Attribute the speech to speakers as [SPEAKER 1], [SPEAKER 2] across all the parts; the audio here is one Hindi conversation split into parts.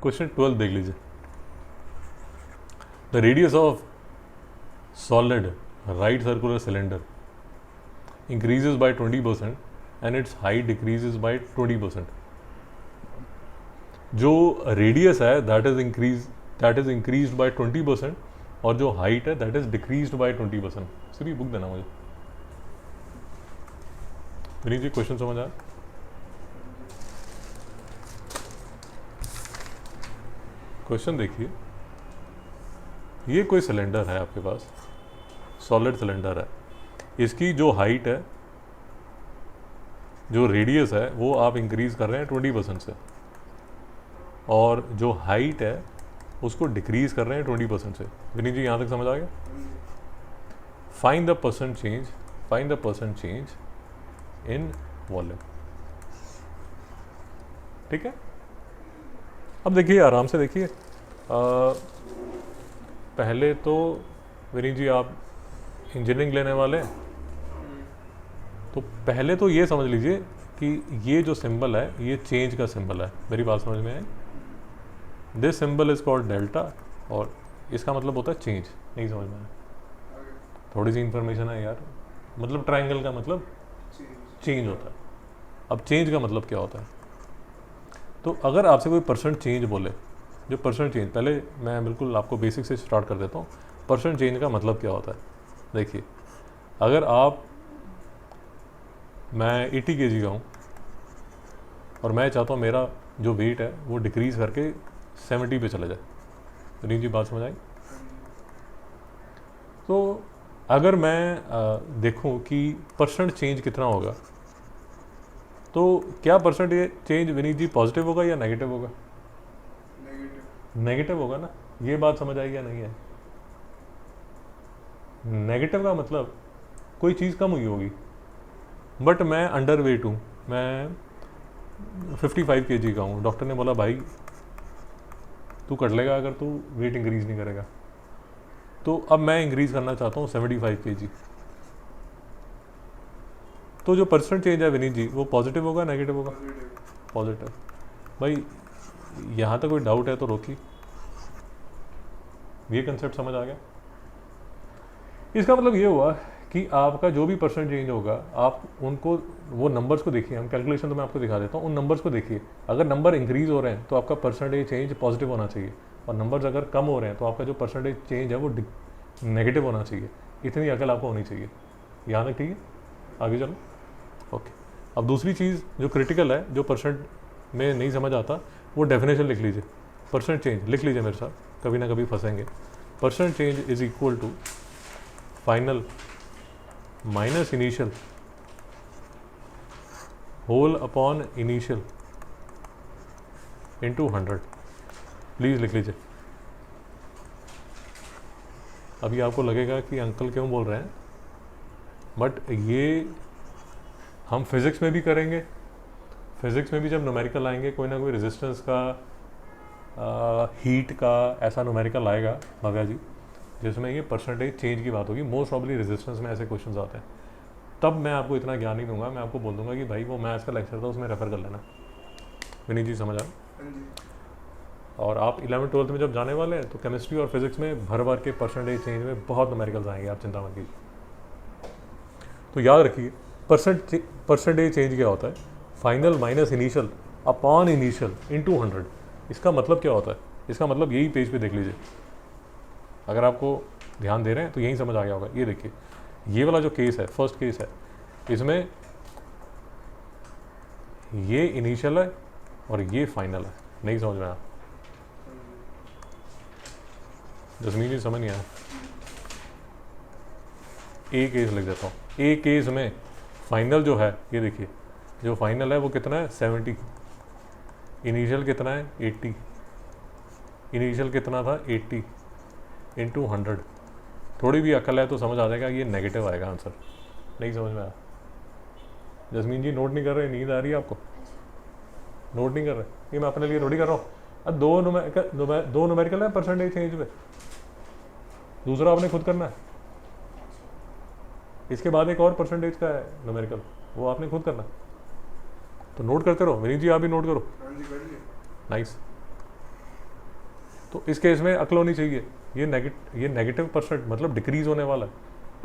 [SPEAKER 1] क्वेश्चन 12 देख लीजिए. The radius of solid right circular cylinder increases by 20% and its height decreases by 20%. जो रेडियस है दैट इज इंक्रीज्ड बाय 20% और जो हाइट है दैट इज डिक्रीज्ड बाय 20%. सिर्फ बुक देना मुझे. विनीत जी क्वेश्चन समझ आया? क्वेश्चन देखिए, ये कोई सिलेंडर है आपके पास, सॉलिड सिलेंडर है. इसकी जो हाइट है, जो रेडियस है, वो आप इंक्रीज कर रहे हैं 20% से, और जो हाइट है उसको डिक्रीज कर रहे हैं 20% से. विनीत जी यहाँ तक समझ आ गया? Find the percent change in volume. ठीक है, अब देखिए आराम से देखिए. पहले तो विनीत जी आप इंजीनियरिंग लेने वाले हैं, तो पहले तो ये समझ लीजिए कि ये जो सिंबल है ये चेंज का सिंबल है. मेरी बात समझ में है? This symbol is called delta और इसका मतलब होता है चेंज. नहीं समझ में आया? थोड़ी सी इंफॉर्मेशन है यार. मतलब ट्रायंगल का मतलब चेंज होता है. अब चेंज का मतलब क्या होता है? तो अगर आपसे कोई परसेंट चेंज बोले, जो परसेंट चेंज, पहले मैं बिल्कुल आपको बेसिक से स्टार्ट कर देता हूँ. परसेंट चेंज का मतलब क्या होता है? देखिए, अगर मैं 80 kg का हूँ और मैं चाहता हूँ मेरा जो वेट है वो डिक्रीज़ करके 70 पे चला जाए. रीन जी बात समझ आई? तो अगर मैं देखूँ कि परसेंट चेंज कितना होगा, तो क्या परसेंट चेंज विनीत जी पॉजिटिव होगा या नेगेटिव होगा? नेगेटिव होगा ना. ये बात समझ आई या नहीं है? नेगेटिव का मतलब कोई चीज़ कम हुई होगी, बट मैं अंडर वेट हूँ, मैं 55 kg का हूँ. डॉक्टर ने बोला भाई तू कर लेगा अगर तू वेट इंक्रीज़ नहीं करेगा. तो अब मैं इंक्रीज़ करना चाहता हूँ 75 kg. तो जो परसेंट चेंज है विनीत जी वो पॉजिटिव होगा नेगेटिव होगा? पॉजिटिव. भाई यहाँ तक कोई डाउट है तो रोकी. ये कंसेप्ट समझ आ गया? इसका मतलब ये हुआ कि आपका जो भी परसेंट चेंज होगा, आप उनको, वो नंबर्स को देखिए. हम कैलकुलेशन तो मैं आपको दिखा देता हूँ, उन नंबर्स को देखिए. अगर नंबर इंक्रीज हो रहे हैं तो आपका परसेंटेज चेंज पॉजिटिव होना चाहिए, और नंबर्स अगर कम हो रहे हैं तो आपका जो परसेंटेज चेंज है वो नेगेटिव होना चाहिए. इतनी अकल आपको होनी चाहिए. यहाँ तक ठीक है? आगे चलो. ओके. अब दूसरी चीज़ जो क्रिटिकल है, जो परसेंट में नहीं समझ आता, वो डेफिनेशन लिख लीजिए. परसेंट चेंज लिख लीजिए मेरे साथ, कभी ना कभी फंसेंगे. Percent change is equal to final minus initial whole upon initial into 100. Please लिख लीजिए. अभी आपको लगेगा कि अंकल क्यों बोल रहे हैं, बट ये हम फिज़िक्स में भी करेंगे. फिज़िक्स में भी जब न्यूमेरिकल आएंगे, कोई ना कोई रेजिस्टेंस का, हीट का ऐसा न्यूमेरिकल आएगा भव्या जी, जिसमें ये परसेंटेज चेंज की बात होगी. मोस्ट प्रॉब्ली रेजिस्टेंस में ऐसे क्वेश्चंस आते हैं. तब मैं आपको इतना ज्ञान नहीं दूंगा, मैं आपको बोल दूंगा कि भाई वो मैथ्स का लेक्चर था उसमें रेफर कर लेना. विनीत जी समझ आया? और आप 11th-12th में जब जाने वाले हैं तो केमिस्ट्री और फिजिक्स में भर भर के परसेंटेज चेंज में बहुत न्यूमेरिकल्स आएंगे, आप चिंता मत कीजिए. तो याद रखिए परसेंटेज चेंज क्या होता है? Final minus initial upon initial into 100. इसका मतलब क्या होता है? इसका मतलब यही पेज पे देख लीजिए. अगर आपको ध्यान दे रहे हैं तो यही समझ आ गया होगा. ये देखिए, ये वाला जो केस है, फर्स्ट केस है, इसमें ये इनिशियल है और ये फाइनल है. नहीं समझ में आया? जसमीन जी समझ नहीं आया? ए केस लिख देता हूँ. ए केस में फाइनल जो है, ये देखिए, जो फाइनल है वो कितना है? 70. इनिशियल कितना है? 80. इनिशियल कितना था? 80 इंटू 100. थोड़ी भी अकल है तो समझ आ जाएगा ये नेगेटिव आएगा आंसर. नहीं समझ में आया? जसमीन जी नोट नहीं कर रहे? नींद आ रही है आपको? नोट नहीं कर रहे? ये मैं अपने लिए थोड़ी कर रहा हूँ. अब दो न्यूमेरिकल है परसेंटेज चेंज पे, दूसरा आपने खुद करना है. इसके बाद एक और परसेंटेज का है न्यूमेरिकल, वो आपने खुद करना. तो नोट करते रहो. विनीत जी आप भी नोट करो. नाइस. तो इस केस में अक्ल होनी चाहिए, ये नेगेटिव परसेंट मतलब डिक्रीज होने वाला है,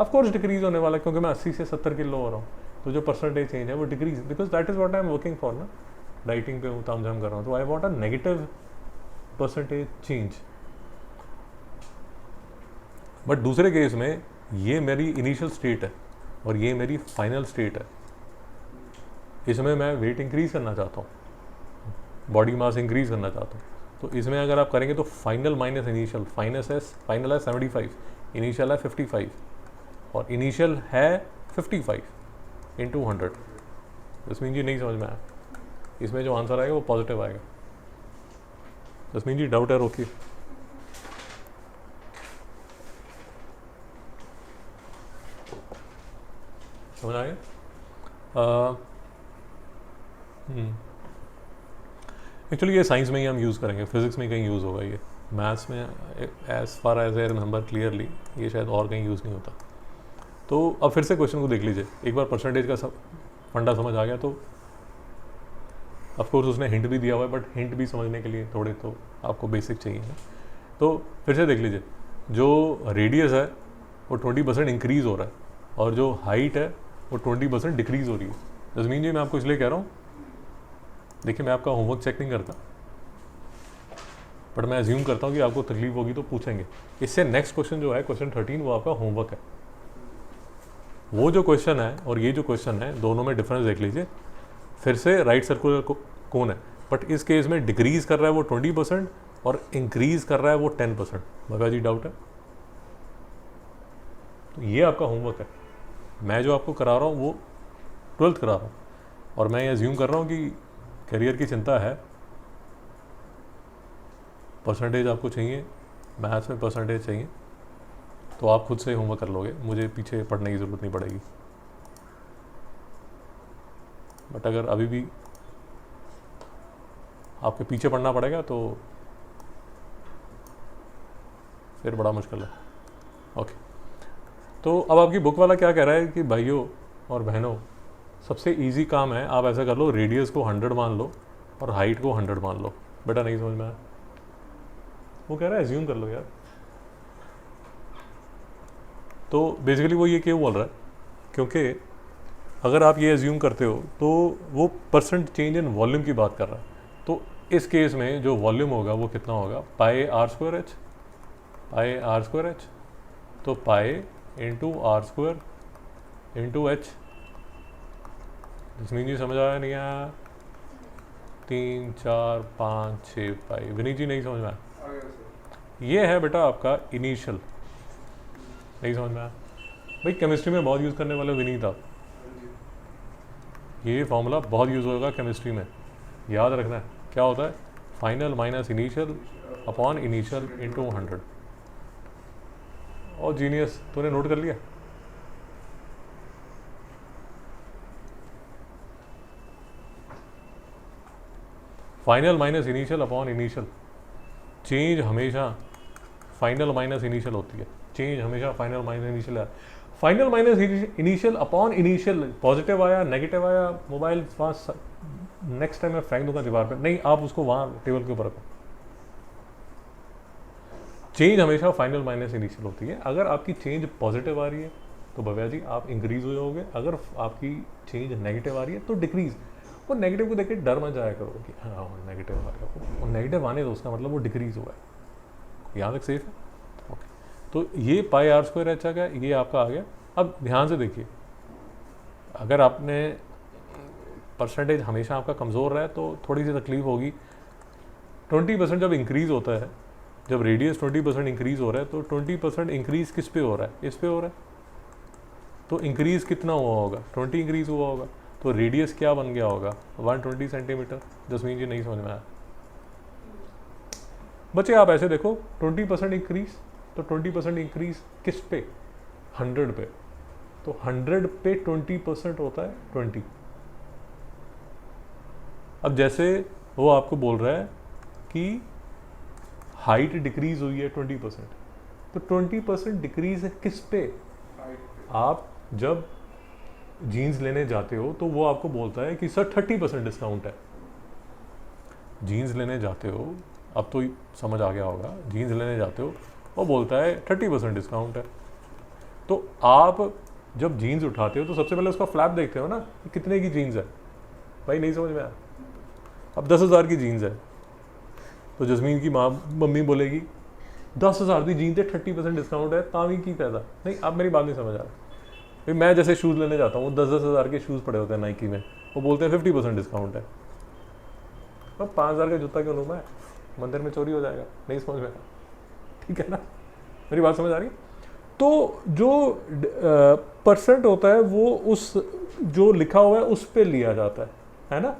[SPEAKER 1] ऑफ कोर्स डिक्रीज होने वाला है, क्योंकि मैं 80 से 70 किलो हो रहा हूँ, तो जो परसेंटेज चेंज है वो decrease, because that is what I am working for ना, डाइटिंग पे हूँ, ताम झाम कर रहा हूँ, तो I want a negative percentage change. But दूसरे केस में ये मेरी इनिशियल स्टेट है और ये मेरी फाइनल स्टेट है, इसमें मैं वेट इंक्रीज करना चाहता हूँ, बॉडी मास इंक्रीज करना चाहता हूँ, तो इसमें अगर आप करेंगे तो फाइनल माइनस इनिशियल, फाइनल है 75, इनिशियल है 55 और इनिशियल है 55 इंटू 100। जसमीन जी नहीं समझ में आया, इसमें जो आंसर आएगा वो पॉजिटिव आएगा। जसमीन जी डाउट है, रोकिए। समझ आए? एक्चुअली ये साइंस में ही हम यूज़ करेंगे, फिजिक्स में कहीं यूज़ होगा, ये मैथ्स में as far as I remember clearly ये शायद और कहीं यूज़ नहीं होता। तो अब फिर से क्वेश्चन को देख लीजिए, एक बार परसेंटेज का फंडा समझ आ गया तो ऑफ कोर्स उसने हिंट भी दिया हुआ है, बट हिंट भी समझने के लिए थोड़े तो आपको बेसिक चाहिए ना। तो फिर से देख लीजिए, जो रेडियस है वो 20% इंक्रीज़ हो रहा है और जो हाइट है वो 20% डिक्रीज़ हो रही है। जसमीन जी मैं आपको इसलिए कह रहा हूँ, देखिए मैं आपका होमवर्क चेक नहीं करता, बट मैं अज्यूम करता हूँ कि आपको तकलीफ होगी तो पूछेंगे। इससे नेक्स्ट क्वेश्चन जो है क्वेश्चन 13 वो आपका होमवर्क है। वो जो क्वेश्चन है और ये जो क्वेश्चन है दोनों में डिफरेंस देख लीजिए। फिर से राइट सर्कुलर कोन है, बट इस केस में डिक्रीज कर रहा है वो 20% और इंक्रीज कर रहा है वो 10%। भगा जी डाउट है? तो ये आपका होमवर्क है। मैं जो आपको करा रहा हूँ वो 12th करा रहा हूँ और मैं ये अज्यूम कर रहा हूँ कि करियर की चिंता है, परसेंटेज आपको चाहिए, मैथ्स में परसेंटेज चाहिए, तो आप खुद से होमवर्क कर लोगे, मुझे पीछे पढ़ने की ज़रूरत नहीं पड़ेगी। बट अगर अभी भी आपके पीछे पढ़ना पड़ेगा तो फिर बड़ा मुश्किल है। ओके, तो अब आपकी बुक वाला क्या कह रहा है कि भाइयों और बहनों, सबसे इजी काम है, आप ऐसा कर लो, रेडियस को 100 मान लो और हाइट को 100 मान लो। बेटा नहीं समझ में आया? वो कह रहा है एज्यूम कर लो यार। तो बेसिकली वो ये क्यों बोल रहा है, क्योंकि अगर आप ये एज्यूम करते हो तो वो परसेंट चेंज इन वॉल्यूम की बात कर रहा है। तो इस केस में जो वॉल्यूम होगा वो कितना होगा, pi r square h, pi r square h, तो pi into r square into h. Jasmine ji समझ आया नहीं आया? 3 4 5 6 पाई। विनीत जी नहीं समझ में आया? ये है बेटा आपका इनिशियल। नहीं समझ में आया? भाई केमिस्ट्री में बहुत यूज़ करने वाले विनीत आप, ये फॉर्मूला बहुत यूज़ होगा केमिस्ट्री में, याद रखना है। क्या होता है? Final minus initial upon initial into 100। और जीनियस, तूने नोट कर लिया? Final minus initial upon initial, change हमेशा फाइनल माइनस इनिशियल होती है, चेंज हमेशा फाइनल माइनस इनिशियल है। Final minus initial upon initial, positive आया नेगेटिव आया, मोबाइल पास नेक्स्ट टाइम मैं फेंक दूंगा दीवार पे, नहीं आप उसको वहां टेबल के ऊपर रखो। चेंज हमेशा फाइनल माइनस इनिशियल होती है। अगर आपकी चेंज पॉजिटिव आ रही है तो भव्या जी आप इंक्रीज हो जाओगे, अगर आपकी चेंज नेगेटिव आ रही है तो डिक्रीज। वो नेगेटिव को देख के डर मत जाया करो कि हाँ नेगेटिव आ रहा है, वो नेगेटिव आने दो, उसका मतलब वो डिक्रीज हुआ है। यहाँ तक सेफ है? ओके, तो ये पाई आर स्क्वायर एच आ गया, ये आपका आ गया। अब ध्यान से देखिए, अगर आपने परसेंटेज हमेशा आपका कमज़ोर रहा है तो थोड़ी सी तकलीफ होगी। 20% जब इंक्रीज़ होता है, जब रेडियस 20% इंक्रीज़ हो रहा है तो 20% इंक्रीज़ किस पे हो रहा है? इस पे हो रहा है। तो इंक्रीज़ कितना हुआ होगा? 20 इंक्रीज़ हुआ होगा, तो रेडियस क्या बन गया होगा? 120 सेंटीमीटर। जसमीन जी नहीं समझ में आया? बच्चे आप ऐसे देखो, 20% इंक्रीज़, तो 20% इंक्रीज़ किस पे? 100 पे। तो 100 पे 20% होता है 20। अब जैसे वो आपको बोल रहा है कि हाइट डिक्रीज हुई है 20%, तो 20% डिक्रीज है किस पे? आप जब जीन्स लेने जाते हो तो वो आपको बोलता है कि सर 30% डिस्काउंट है। जीन्स लेने जाते हो, अब तो समझ आ गया होगा, जीन्स लेने जाते हो वो बोलता है 30% डिस्काउंट है, तो आप जब जीन्स उठाते हो तो सबसे पहले उसका फ्लैप देखते हो ना कि कितने की जीन्स है। भाई नहीं समझ में आया, अब 10,000 की जीन्स है तो जस्मीन की माँ मम्मी बोलेगी 10,000 की जीन्स है 30% डिस्काउंट है, तावी की पैदा नहीं। आप मेरी बात नहीं समझ आ रहा। भाई मैं जैसे शूज़ लेने जाता हूँ 10,000 के शूज़ पड़े होते हैं नाइकी में, वो बोलते हैं 50% डिस्काउंट है। अब 5,000 का जूता क्यों लूँ मैं, मंदिर में चोरी हो जाएगा। नहीं समझ में, ठीक है ना, मेरी बात समझ आ रही है। तो जो परसेंट होता है वो उस जो लिखा हुआ है उस पर लिया जाता है ना,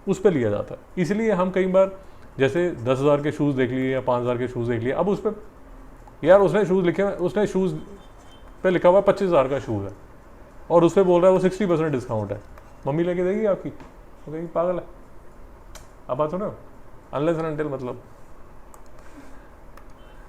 [SPEAKER 1] उस पर लिया जाता है। इसलिए हम कई बार जैसे 10,000 के शूज़ देख लिए या 5,000 के शूज़ देख लिए, अब उस पर यार उसने शूज़ लिखे, उसने शूज़ पे लिखा हुआ 25,000 का शूज़ है और उस पर बोल रहा है वो 60% डिस्काउंट है, मम्मी लेके देगी आपकी, वो कहेगी पागल है। अब बात सुनो, अनलेस एंड अनटिल मतलब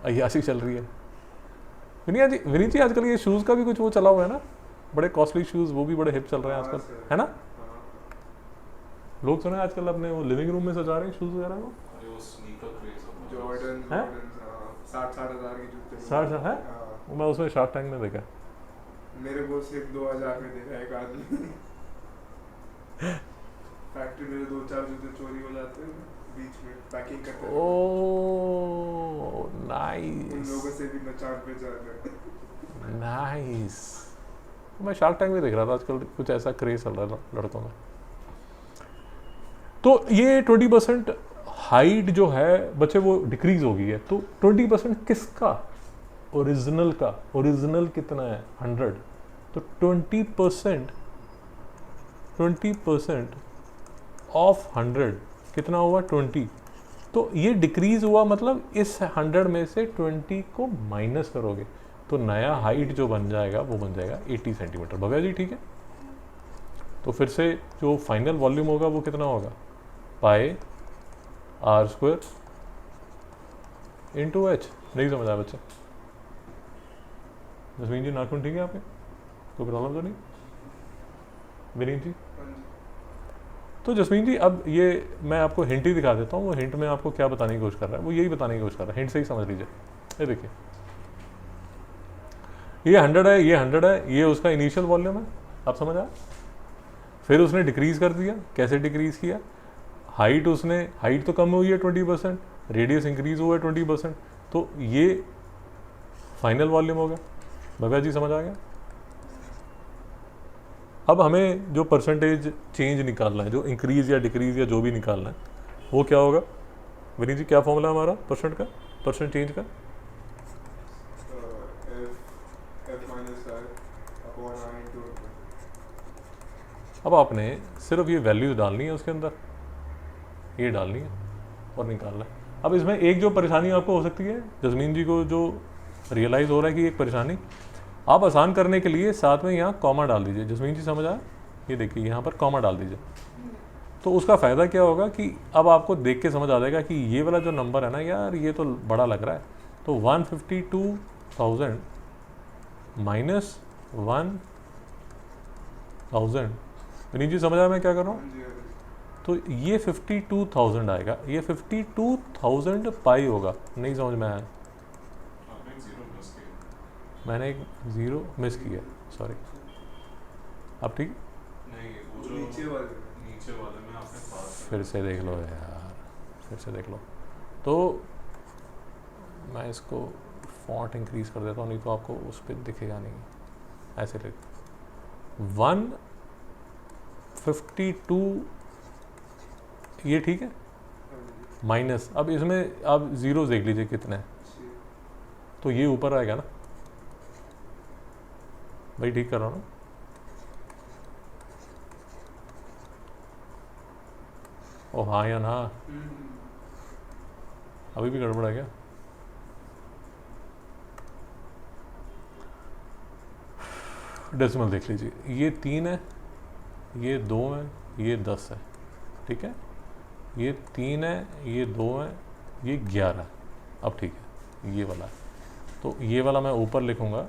[SPEAKER 1] अय्यासी चल रही है। विनीत जी आजकल ये शूज़ का भी कुछ वो चला हुआ है ना, बड़े कॉस्टली शूज़, वो भी बड़े हिप चल रहे हैं आजकल, है ना। लोग सुने आजकल अपने वो लिविंग रूम में सजा रहे हैं शूज़ वगैरह को।
[SPEAKER 2] जॉर्डन 60,000 के जूते
[SPEAKER 1] 60 है, मैं उसमें शार्क टैंक में देखा।
[SPEAKER 2] मेरे को सिर्फ 2,000 में देखा एक आदमी। फैक्ट्री में 2-4 जूते चोरी हो जाते हैं बीच में पैकिंग करते हैं।
[SPEAKER 1] ओह नाइस,
[SPEAKER 2] उन लोगों से भी मैं चांद पे जाता हूं।
[SPEAKER 1] नाइस। मैं शार्क टैंक में देख रहा था आजकल, कुछ ऐसा क्रेज चल रहा है लड़कों में। तो ये 20% हाइट जो है बच्चे वो डिक्रीज हो गई है, तो 20% किसका, ओरिजिनल का। ओरिजिनल कितना है 100, तो 20% ऑफ 100 कितना हुआ 20, तो ये डिक्रीज हुआ, मतलब इस 100 में से 20 को माइनस करोगे तो नया हाइट जो बन जाएगा वो बन जाएगा 80 सेंटीमीटर। भव्या जी ठीक है, तो फिर से जो फाइनल वॉल्यूम होगा वो कितना होगा, पाई r² इंटू एच। नहीं समझ आया बच्चे, जसमीन जी नाखून ठीक है आपके, कोई प्रॉब्लम तो नहीं। विनीत जी, तो जसमीन जी अब ये मैं आपको हिंट ही दिखा देता हूँ, वो हिंट में आपको क्या बताने की कोशिश कर रहा है, वो यही बताने की कोशिश कर रहा है, हिंट से ही समझ लीजिए। ये देखिए, ये 100 है, ये 100 है, ये उसका इनिशियल वॉल्यूम है, आप समझ आया। फिर उसने डिक्रीज कर दिया, कैसे डिक्रीज किया, हाइट उसने, हाइट तो कम हुई है 20%, रेडियस इंक्रीज हुआ है 20%, तो ये फाइनल वॉल्यूम होगा। भव्या जी समझ आ गया। अब हमें जो परसेंटेज चेंज निकालना है, जो इंक्रीज या डिक्रीज या जो भी निकालना है, वो क्या होगा विनीत जी, क्या फॉर्मूला हमारा परसेंट का, परसेंट चेंज का। अब आपने सिर्फ ये वैल्यूज डालनी है उसके अंदर, ये डालनी है और निकालना है। अब इसमें एक जो परेशानी आपको हो सकती है, जसमीन जी को जो रियलाइज़ हो रहा है कि एक परेशानी, आप आसान करने के लिए साथ में यहाँ कॉमा डाल दीजिए। जसमीन जी समझ आया, ये देखिए यहाँ पर कॉमा डाल दीजिए, तो उसका फ़ायदा क्या होगा कि अब आपको देख के समझ आ जाएगा कि ये वाला जो नंबर है ना यार, ये तो बड़ा लग रहा है, तो 152,000 माइनस 1,000। विनीत जी समझ आया मैं क्या कर रहा हूँ, तो ये 52,000 आएगा, ये 52,000 पाई होगा। नहीं समझ में आया, मैंने एक ज़ीरो मिस किया, सॉरी। अब ठीक,
[SPEAKER 2] नीचे वाले
[SPEAKER 3] में आपने पास
[SPEAKER 1] फिर से देख लो यार, फिर से देख लो। तो मैं इसको फॉन्ट इंक्रीज कर देता हूँ, नहीं तो आपको उस पर दिखेगा नहीं। ऐसे लिख 152, ये ठीक है, माइनस, अब इसमें आप ज़ीरो देख लीजिए कितने हैं, तो ये ऊपर आएगा ना भाई, ठीक कर रहा हूँ ना। ओ हाँ या ना, अभी भी गड़बड़ है क्या। डेसिमल देख लीजिए, ये 3 है, ये 2 है, ये 10 है, ठीक है, ये 3 है, ये 2 है, ये 11 है। अब ठीक है, ये वाला है, तो ये वाला मैं ऊपर लिखूँगा,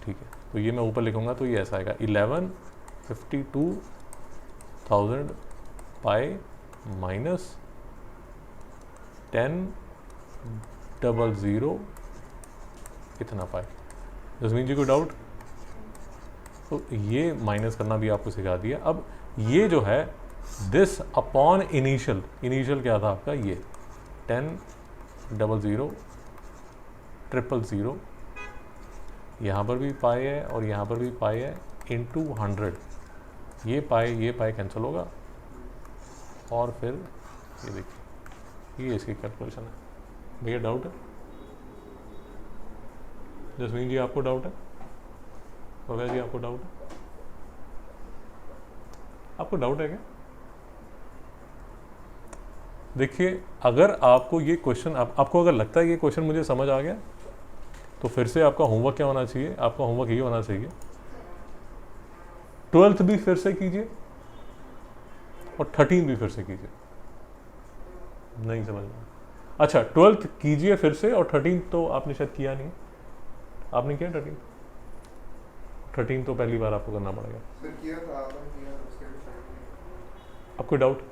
[SPEAKER 1] ठीक है, तो ये मैं ऊपर लिखूँगा तो ये ऐसा आएगा 1152,000 पाई माइनस 10,0,0 इतना पाई। जसमीन जी कोई डाउट? तो ये माइनस करना भी आपको सिखा दिया। अब ये जो है दिस अपॉन इनिशियल, इनिशियल क्या था आपका, ये 10,0,0,0,000, यहाँ पर भी पाई है और यहाँ पर भी पाई है, इंटू 100। ये पाई कैंसिल होगा और फिर ये देखिए ये इसकी कैलकुलेशन है। भैया डाउट है? जसमीन जी आपको डाउट है? भव्या जी आपको डाउट है? आपको डाउट है क्या? देखिए अगर आपको ये क्वेश्चन आपको अगर लगता है ये क्वेश्चन मुझे समझ आ गया तो फिर से आपका होमवर्क क्या होना चाहिए? आपका होमवर्क ये होना चाहिए 12th भी फिर से कीजिए और 13th भी फिर से कीजिए। नहीं समझ में? अच्छा 12th कीजिए फिर से और 13th तो आपने शायद किया नहीं। आपने किया 13th तो पहली बार आपको करना पड़ेगा।
[SPEAKER 2] सर किया था आपने, किया उसके
[SPEAKER 1] आपको डाउट?